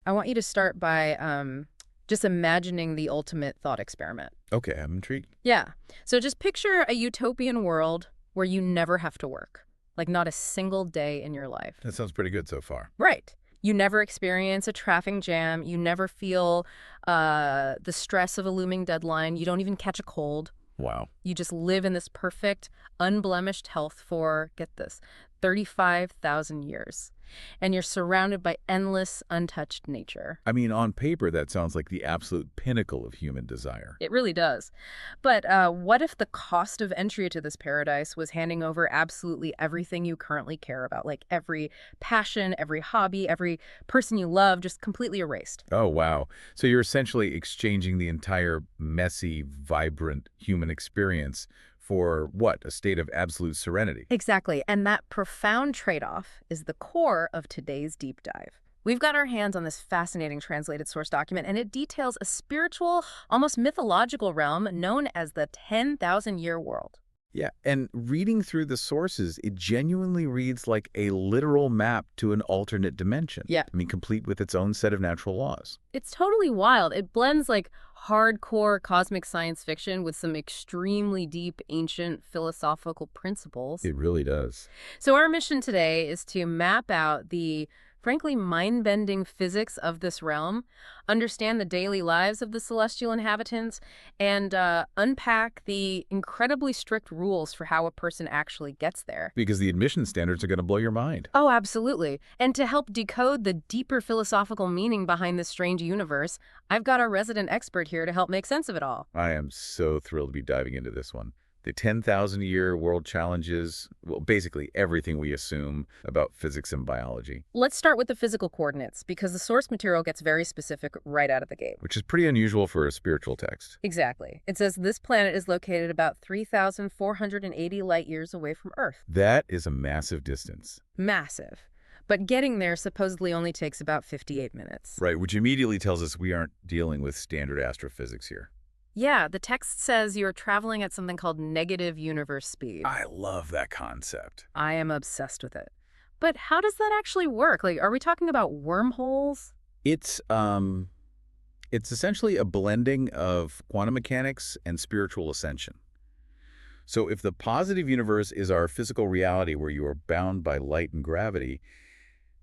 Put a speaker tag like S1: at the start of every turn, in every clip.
S1: I want you to start by just imagining the ultimate thought experiment.
S2: Okay, I'm intrigued.
S1: Yeah. So just picture a utopian world where you never have to work, like not a single day in your life.
S2: That sounds pretty good so far.
S1: Right. You never experience a traffic jam. You never feel the stress of a looming deadline. You don't even catch a cold.
S2: Wow.
S1: You just live in this perfect, unblemished health for, get this, 35,000 years. And you're surrounded by endless, untouched nature.
S2: I mean, on paper, that sounds like the absolute pinnacle of human desire.
S1: It really does. But what if the cost of entry to this paradise was handing over absolutely everything you currently care about, like every passion, every hobby, every person you love, just completely erased?
S2: Oh, wow. So you're essentially exchanging the entire messy, vibrant human experience for what? A state of absolute serenity.
S1: Exactly. And that profound trade-off is the core of today's deep dive. We've got our hands on this fascinating translated source document, and it details a spiritual, almost mythological realm known as the 10,000-year world.
S2: Yeah, and reading through the sources, it genuinely reads like a literal map to an alternate dimension.
S1: Yeah.
S2: I mean, complete with its own set of natural laws.
S1: It's totally wild. It blends like hardcore cosmic science fiction with some extremely deep ancient philosophical principles.
S2: It really does.
S1: So our mission today is to map out the frankly mind-bending physics of this realm, understand the daily lives of the celestial inhabitants, and unpack the incredibly strict rules for how a person actually gets there.
S2: Because the admission standards are going to blow your mind.
S1: Oh, absolutely. And to help decode the deeper philosophical meaning behind this strange universe, I've got our resident expert here to help make sense of it all.
S2: I am so thrilled to be diving into this one. The 10,000-year world challenges, well, basically everything we assume about physics and biology.
S1: Let's start with the physical coordinates, because the source material gets very specific right out of the gate.
S2: Which is pretty unusual for a spiritual text.
S1: Exactly. It says this planet is located about 3,480 light years away from Earth.
S2: That is a massive distance.
S1: Massive. But getting there supposedly only takes about 58 minutes.
S2: Right, which immediately tells us we aren't dealing with standard astrophysics here.
S1: Yeah, the text says you're traveling at something called negative universe speed.
S2: I love that concept.
S1: I am obsessed with it. But how does that actually work? Like, are we talking about wormholes?
S2: It's essentially a blending of quantum mechanics and spiritual ascension. So if the positive universe is our physical reality where you are bound by light and gravity,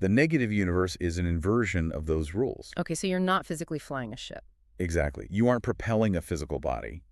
S2: the negative universe is an inversion of those rules.
S1: Okay, so you're not physically flying a ship.
S2: Exactly. You aren't propelling a physical body.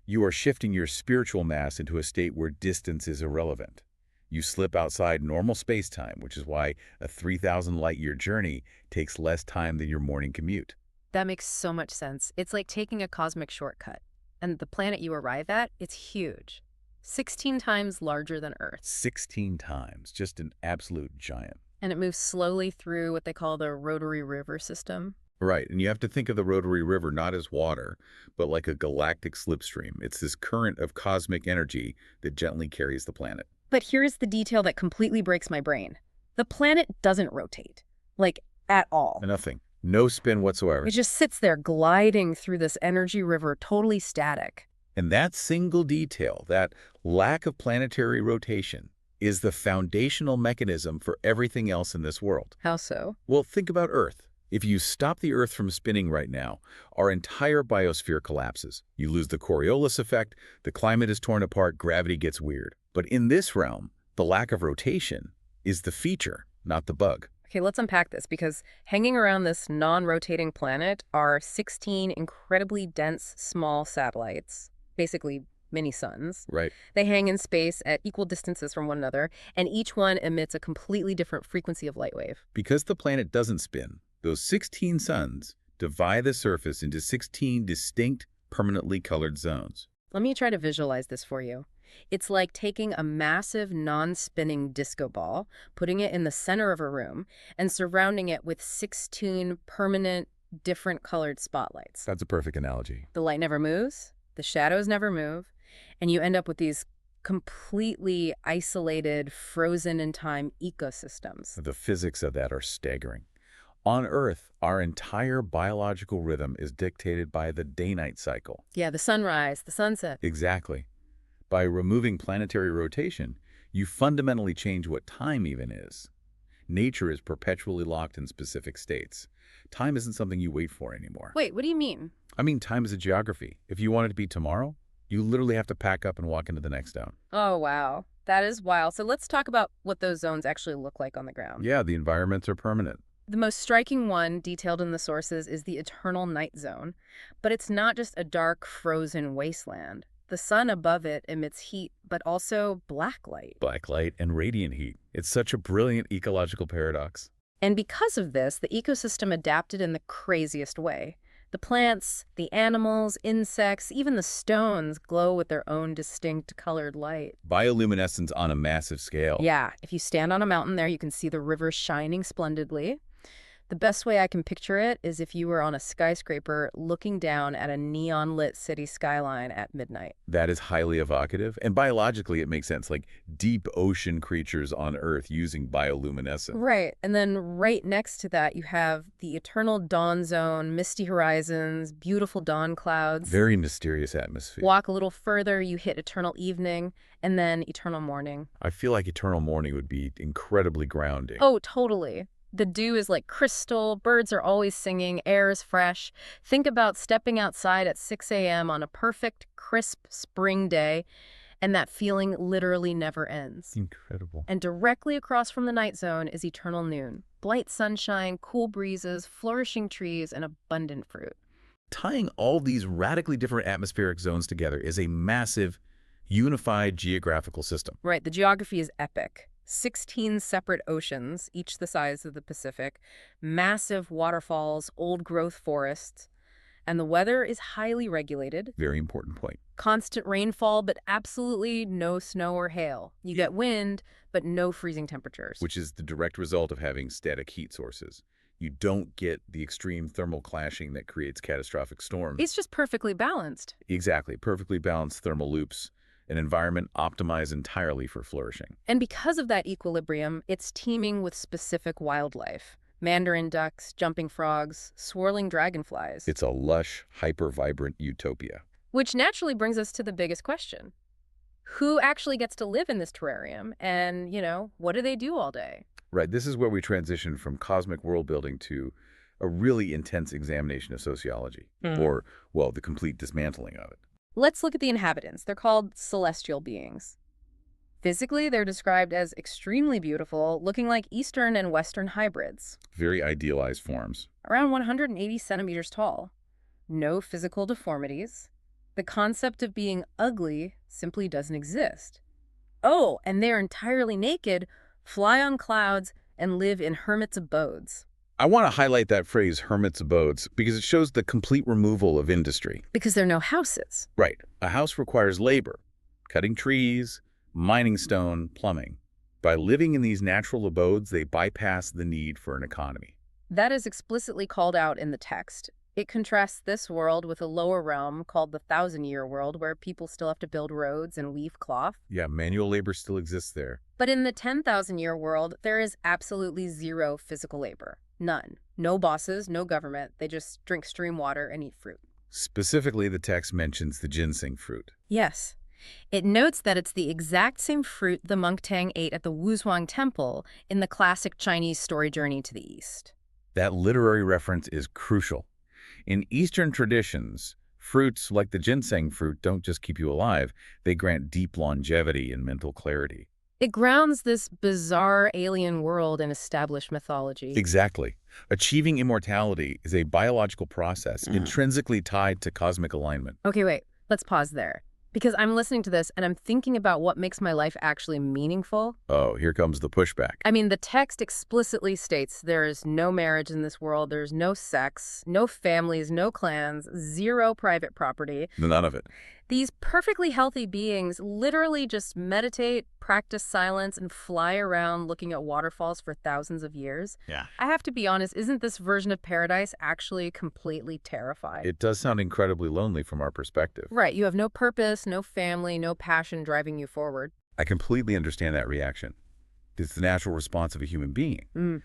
S2: You are shifting your spiritual mass into a state where distance is irrelevant. You slip outside normal space-time, which is why a 3,000 light-year journey takes less time than your morning commute.
S1: That makes so much sense. It's like taking a cosmic shortcut. And the planet you arrive at, it's huge. 16 times larger than Earth.
S2: 16 times. Just an absolute giant.
S1: And it moves slowly through what they call the rotary river system.
S2: Right, and you have to think of the Rotary River not as water, but like a galactic slipstream. It's this current of cosmic energy that gently carries the planet.
S1: But here's the detail that completely breaks my brain. The planet doesn't rotate, like, at all.
S2: Nothing. No spin whatsoever.
S1: It just sits there gliding through this energy river, totally static.
S2: And that single detail, that lack of planetary rotation, is the foundational mechanism for everything else in this world.
S1: How so?
S2: Well, think about Earth. If you stop the Earth from spinning right now, our entire biosphere collapses. You lose the Coriolis effect, the climate is torn apart, gravity gets weird. But in this realm, the lack of rotation is the feature, not the bug.
S1: Okay, let's unpack this, because hanging around this non-rotating planet are 16 incredibly dense small satellites, basically mini-suns.
S2: Right.
S1: They hang in space at equal distances from one another, and each one emits a completely different frequency of light wave.
S2: Because the planet doesn't spin, those 16 suns divide the surface into 16 distinct, permanently colored zones.
S1: Let me try to visualize this for you. It's like taking a massive non-spinning disco ball, putting it in the center of a room, and surrounding it with 16 permanent, different colored spotlights.
S2: That's a perfect analogy.
S1: The light never moves, the shadows never move, and you end up with these completely isolated, frozen in time ecosystems.
S2: The physics of that are staggering. On Earth, our entire biological rhythm is dictated by the day-night cycle.
S1: Yeah, the sunrise, the sunset.
S2: Exactly. By removing planetary rotation, you fundamentally change what time even is. Nature is perpetually locked in specific states. Time isn't something you wait for anymore.
S1: Wait, what do you mean?
S2: I mean, time is a geography. If you want it to be tomorrow, you literally have to pack up and walk into the next town.
S1: Oh, wow. That is wild. So let's talk about what those zones actually look like on the ground.
S2: Yeah, the environments are permanent.
S1: The most striking one, detailed in the sources, is the eternal night zone. But it's not just a dark, frozen wasteland. The sun above it emits heat, but also black light.
S2: Black light and radiant heat. It's such a brilliant ecological paradox.
S1: And because of this, the ecosystem adapted in the craziest way. The plants, the animals, insects, even the stones glow with their own distinct colored light.
S2: Bioluminescence on a massive scale.
S1: Yeah, if you stand on a mountain there, you can see the river shining splendidly. The best way I can picture it is if you were on a skyscraper looking down at a neon-lit city skyline at midnight.
S2: That is highly evocative, and biologically it makes sense, like deep ocean creatures on Earth using bioluminescence.
S1: Right, and then right next to that you have the eternal dawn zone, misty horizons, beautiful dawn clouds.
S2: Very mysterious atmosphere.
S1: Walk a little further, you hit eternal evening, and then eternal morning.
S2: I feel like eternal morning would be incredibly grounding.
S1: Oh, totally. The dew is like crystal, birds are always singing, air is fresh. Think about stepping outside at 6 a.m. on a perfect, crisp spring day, and that feeling literally never ends.
S2: Incredible.
S1: And directly across from the night zone is eternal noon. Bright sunshine, cool breezes, flourishing trees, and abundant fruit.
S2: Tying all these radically different atmospheric zones together is a massive, unified geographical system.
S1: Right, the geography is epic. 16 separate oceans, each the size of the Pacific, massive waterfalls, old-growth forests, and the weather is highly regulated.
S2: Very important point.
S1: Constant rainfall, but absolutely no snow or hail. You get wind, but no freezing temperatures.
S2: Which is the direct result of having static heat sources. You don't get the extreme thermal clashing that creates catastrophic storms.
S1: It's just perfectly balanced.
S2: Exactly. Perfectly balanced thermal loops. An environment optimized entirely for flourishing.
S1: And because of that equilibrium, it's teeming with specific wildlife. Mandarin ducks, jumping frogs, swirling dragonflies.
S2: It's a lush, hyper-vibrant utopia.
S1: Which naturally brings us to the biggest question. Who actually gets to live in this terrarium? And, what do they do all day?
S2: Right, this is where we transition from cosmic world building to a really intense examination of sociology. Or, well, the complete dismantling of it.
S1: Let's look at the inhabitants. They're called celestial beings. Physically, they're described as extremely beautiful, looking like Eastern and Western hybrids.
S2: Very idealized forms.
S1: Around 180 centimeters tall. No physical deformities. The concept of being ugly simply doesn't exist. Oh, and they're entirely naked, fly on clouds, and live in hermits' abodes.
S2: I want to highlight that phrase, hermit's abodes, because it shows the complete removal of industry.
S1: Because there are no houses.
S2: Right. A house requires labor, cutting trees, mining stone, plumbing. By living in these natural abodes, they bypass the need for an economy.
S1: That is explicitly called out in the text. It contrasts this world with a lower realm called the 1,000-year world, where people still have to build roads and weave cloth.
S2: Yeah, manual labor still exists there.
S1: But in the 10,000-year world, there is absolutely zero physical labor. None. No bosses, no government. They just drink stream water and eat fruit.
S2: Specifically, the text mentions the ginseng fruit.
S1: Yes. It notes that it's the exact same fruit the monk Tang ate at the Wuzhuang Temple in the classic Chinese story Journey to the East.
S2: That literary reference is crucial. In Eastern traditions, fruits like the ginseng fruit don't just keep you alive, they grant deep longevity and mental clarity.
S1: It grounds this bizarre alien world in established mythology.
S2: Exactly. Achieving immortality is a biological process intrinsically tied to cosmic alignment.
S1: Okay, wait. Let's pause there. Because I'm listening to this and I'm thinking about what makes my life actually meaningful.
S2: Oh, here comes the pushback.
S1: I mean, the text explicitly states there is no marriage in this world, there's no sex, no families, no clans, zero private property.
S2: None of it.
S1: These perfectly healthy beings literally just meditate, practice silence, and fly around looking at waterfalls for thousands of years.
S2: Yeah.
S1: I have to be honest, isn't this version of paradise actually completely terrifying?
S2: It does sound incredibly lonely from our perspective.
S1: Right, you have no purpose, no family, no passion driving you forward.
S2: I completely understand that reaction. It's the natural response of a human being.
S1: Mm.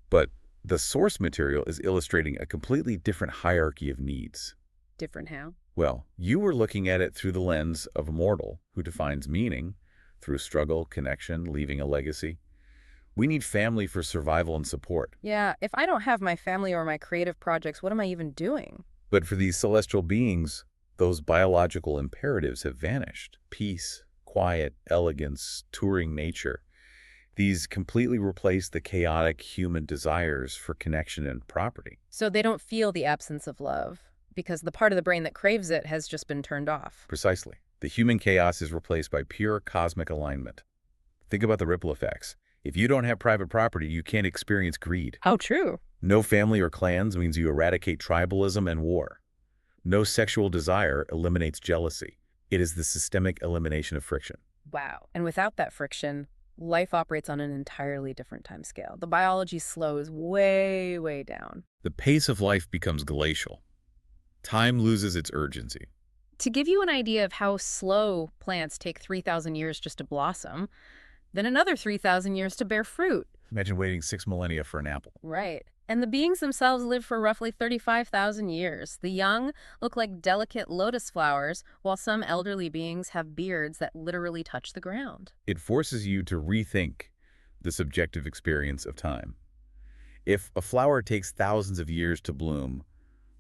S2: But the source material is illustrating a completely different hierarchy of needs.
S1: Different how?
S2: Well, you were looking at it through the lens of a mortal who defines meaning through struggle, connection, leaving a legacy. We need family for survival and support.
S1: Yeah, if I don't have my family or my creative projects, what am I even doing?
S2: But for these celestial beings, those biological imperatives have vanished. Peace, quiet, elegance, touring nature. These completely replace the chaotic human desires for connection and property.
S1: So they don't feel the absence of love because the part of the brain that craves it has just been turned off.
S2: Precisely. The human chaos is replaced by pure cosmic alignment. Think about the ripple effects. If you don't have private property, you can't experience greed.
S1: How true.
S2: No family or clans means you eradicate tribalism and war. No sexual desire eliminates jealousy. It is the systemic elimination of friction.
S1: Wow. And without that friction, life operates on an entirely different time scale. The biology slows way, way down.
S2: The pace of life becomes glacial. Time loses its urgency.
S1: To give you an idea of how slow plants take 3,000 years just to blossom, then another 3,000 years to bear fruit.
S2: Imagine waiting 6 millennia for an apple.
S1: Right. And the beings themselves live for roughly 35,000 years. The young look like delicate lotus flowers, while some elderly beings have beards that literally touch the ground.
S2: It forces you to rethink the subjective experience of time. If a flower takes thousands of years to bloom,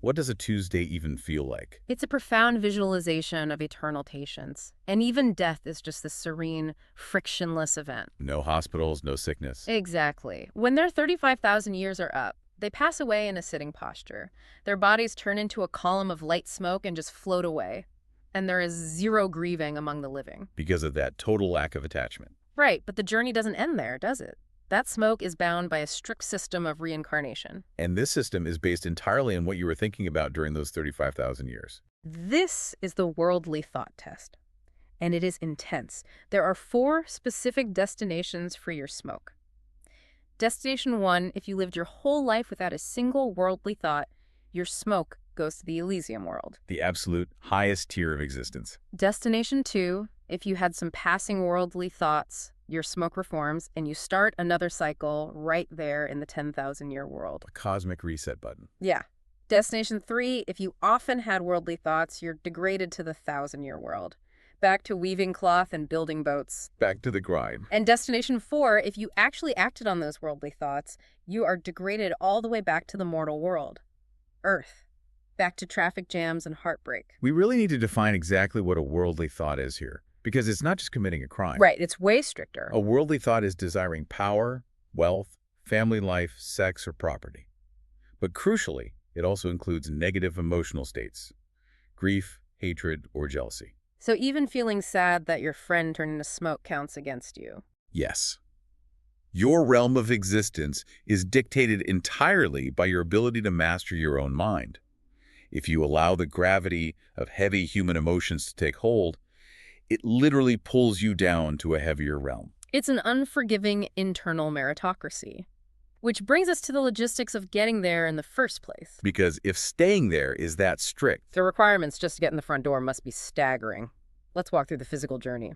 S2: what does a Tuesday even feel like?
S1: It's a profound visualization of eternal patience. And even death is just this serene, frictionless event.
S2: No hospitals, no sickness.
S1: Exactly. When their 35,000 years are up, they pass away in a sitting posture. Their bodies turn into a column of light smoke and just float away. And there is zero grieving among the living.
S2: Because of that total lack of attachment.
S1: Right, but the journey doesn't end there, does it? That smoke is bound by a strict system of reincarnation.
S2: And this system is based entirely on what you were thinking about during those 35,000 years.
S1: This is the worldly thought test. And it is intense. There are 4 specific destinations for your smoke. Destination 1, if you lived your whole life without a single worldly thought, your smoke goes to the Elysium world.
S2: The absolute highest tier of existence.
S1: Destination 2, if you had some passing worldly thoughts, your smoke reforms, and you start another cycle right there in the 10,000-year world.
S2: A cosmic reset button.
S1: Yeah. Destination 3, if you often had worldly thoughts, you're degraded to the 1,000-year world. Back to weaving cloth and building boats.
S2: Back to the grind.
S1: And Destination 4, if you actually acted on those worldly thoughts, you are degraded all the way back to the mortal world. Earth. Back to traffic jams and heartbreak.
S2: We really need to define exactly what a worldly thought is here, because it's not just committing a crime.
S1: Right, it's way stricter.
S2: A worldly thought is desiring power, wealth, family life, sex, or property. But crucially, it also includes negative emotional states, grief, hatred, or jealousy.
S1: So even feeling sad that your friend turned into smoke counts against you.
S2: Yes. Your realm of existence is dictated entirely by your ability to master your own mind. If you allow the gravity of heavy human emotions to take hold, it literally pulls you down to a heavier realm.
S1: It's an unforgiving internal meritocracy. Which brings us to the logistics of getting there in the first place.
S2: Because if staying there is that strict,
S1: The requirements just to get in the front door must be staggering. Let's walk through the physical journey.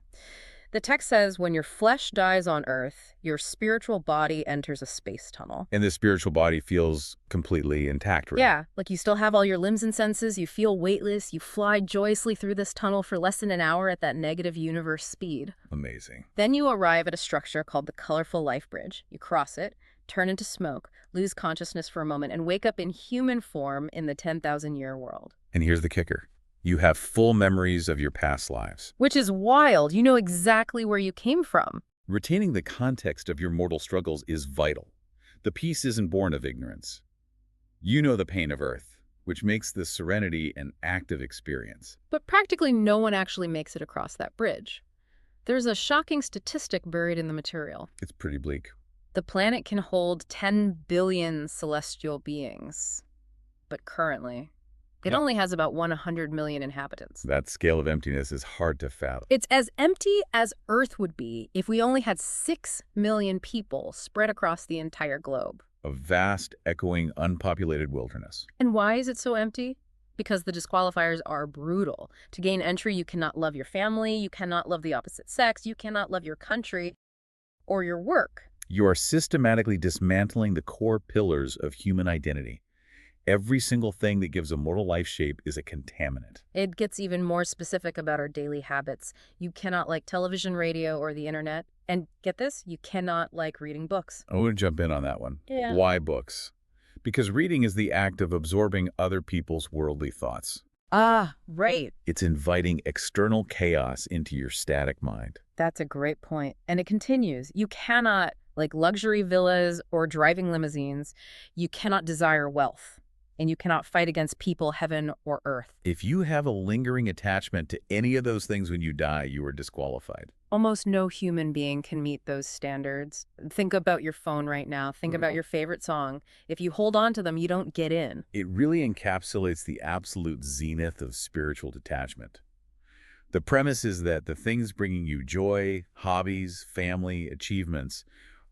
S1: The text says when your flesh dies on Earth, your spiritual body enters a space tunnel.
S2: and the spiritual body feels completely intact, really.
S1: Yeah, like you still have all your limbs and senses, you feel weightless, you fly joyously through this tunnel for less than an hour at that negative universe speed.
S2: Amazing.
S1: Then you arrive at a structure called the colorful life bridge. You cross it, turn into smoke, lose consciousness for a moment, and wake up in human form in the 10,000-year world.
S2: And here's the kicker. You have full memories of your past lives.
S1: Which is wild. You know exactly where you came from.
S2: Retaining the context of your mortal struggles is vital. The peace isn't born of ignorance. You know the pain of Earth, which makes the serenity an active experience.
S1: But practically no one actually makes it across that bridge. There's a shocking statistic buried in the material.
S2: It's pretty bleak.
S1: The planet can hold 10 billion celestial beings. But currently, it only has about 100 million inhabitants.
S2: That scale of emptiness is hard to fathom.
S1: It's as empty as Earth would be if we only had 6 million people spread across the entire globe.
S2: A vast, echoing, unpopulated wilderness.
S1: And why is it so empty? Because the disqualifiers are brutal. To gain entry, you cannot love your family, you cannot love the opposite sex, you cannot love your country or your work.
S2: You are systematically dismantling the core pillars of human identity. Every single thing that gives a mortal life shape is a contaminant.
S1: It gets even more specific about our daily habits. You cannot like television, radio, or the internet. And get this, you cannot like reading books.
S2: I want to jump in on that one.
S1: Yeah.
S2: Why books? Because reading is the act of absorbing other people's worldly thoughts.
S1: Ah, right.
S2: It's inviting external chaos into your static mind.
S1: That's a great point. And it continues. You cannot, like luxury villas or driving limousines, you cannot desire wealth. And you cannot fight against people, heaven, or earth.
S2: If you have a lingering attachment to any of those things when you die, you are disqualified.
S1: Almost no human being can meet those standards. Think about your phone right now. Think about your favorite song. If you hold on to them, you don't get in.
S2: It really encapsulates the absolute zenith of spiritual detachment. The premise is that the things bringing you joy, hobbies, family, achievements,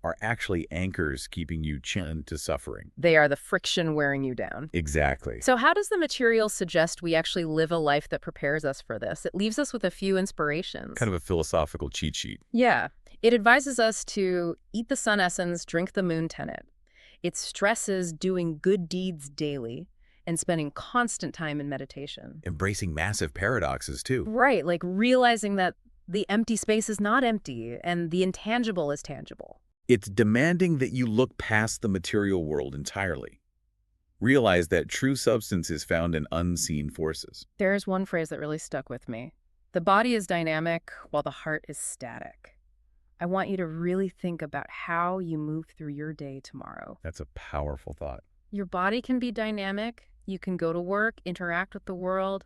S2: are actually anchors keeping you chained to suffering.
S1: They are the friction wearing you down.
S2: Exactly.
S1: So how does the material suggest we actually live a life that prepares us for this? It leaves us with a few inspirations.
S2: Kind of a philosophical cheat sheet.
S1: Yeah. It advises us to eat the sun essence, drink the moon tenet. It stresses doing good deeds daily and spending constant time in meditation.
S2: Embracing massive paradoxes, too.
S1: Right, like realizing that the empty space is not empty and the intangible is tangible.
S2: It's demanding that you look past the material world entirely. Realize that true substance is found in unseen forces.
S1: There's one phrase that really stuck with me. The body is dynamic while the heart is static. I want you to really think about how you move through your day tomorrow.
S2: That's a powerful thought.
S1: Your body can be dynamic. You can go to work, interact with the world,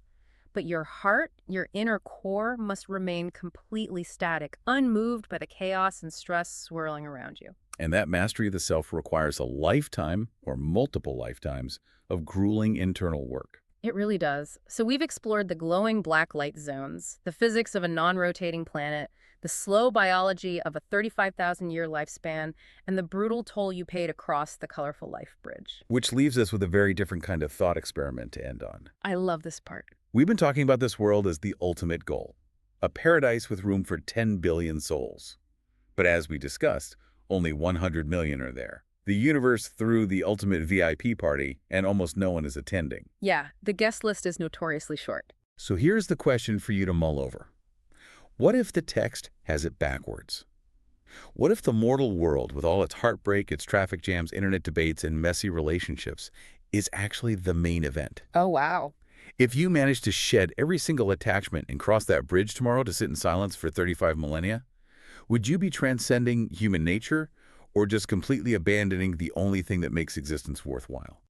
S1: but your heart, your inner core, must remain completely static, unmoved by the chaos and stress swirling around you.
S2: And that mastery of the self requires a lifetime, or multiple lifetimes, of grueling internal work.
S1: It really does. So we've explored the glowing black light zones, the physics of a non-rotating planet, the slow biology of a 35,000-year lifespan, and the brutal toll you pay to cross the colorful life bridge.
S2: Which leaves us with a very different kind of thought experiment to end on.
S1: I love this part.
S2: We've been talking about this world as the ultimate goal, a paradise with room for 10 billion souls. But as we discussed, only 100 million are there. The universe threw the ultimate VIP party, and almost no one is attending.
S1: Yeah, the guest list is notoriously short.
S2: So here's the question for you to mull over. What if the text has it backwards? What if the mortal world, with all its heartbreak, its traffic jams, internet debates, and messy relationships, is actually the main event?
S1: Oh, wow.
S2: If you manage to shed every single attachment and cross that bridge tomorrow to sit in silence for 35 millennia, would you be transcending human nature or just completely abandoning the only thing that makes existence worthwhile?